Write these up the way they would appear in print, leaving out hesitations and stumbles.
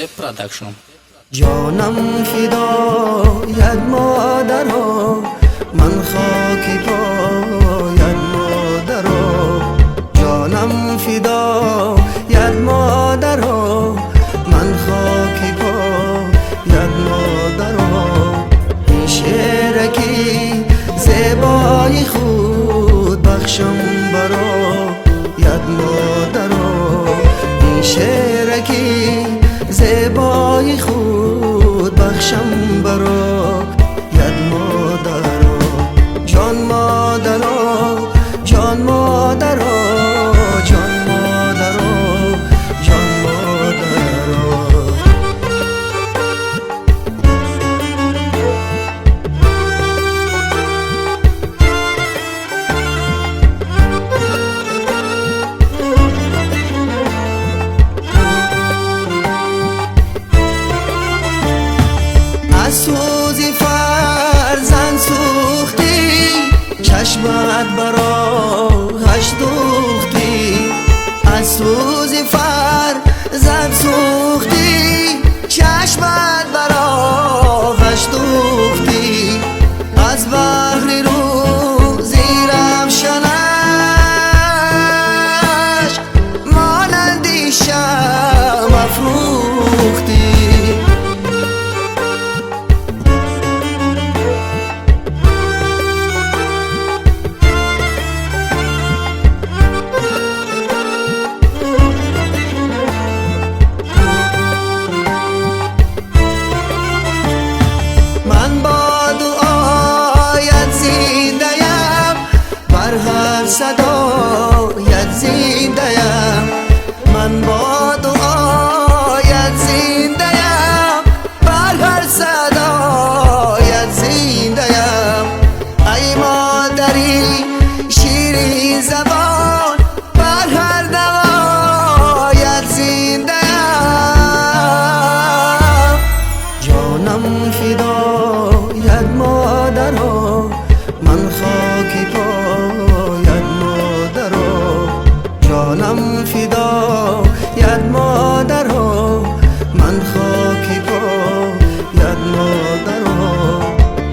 پروداکشن. جانم فدایت مادرها، من خاکی پایت مادرها. جانم فدایت مادرها، من خاکی پایت مادرها. این شعرکی زیبای خود بخشم برایت مادرها. این شعرکی زیبای خود بخشم برایت مادرها. جان مادرها، جان مادرها، جان مادرها، جان مادرها. از سوزی فرزند سوختی، چشمت براش دوختی. از سوزی فرزند سوختی، چشمت براش دوختی. از بحر روزی رفشنش، مانندی شمع افروختی. من با دعایت زنده‌ام، بر هر صدایت زنده‌ام. من با دعایت زنده‌ام، بر هر صدایت زنده‌ام. ای مادری شیرین زبان، بر هر دوایت زنده‌ام. جانم فدایت مادرها، من خاکی پایت مادرها. جانم فدایت مادرها، من خاکی پایت مادرها.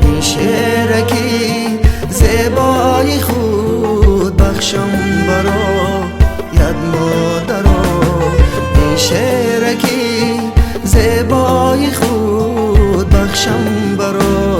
این شعرکی زیبای خود بخشم برایت مادرها. این شعرکی زیبای خود بخشم برایت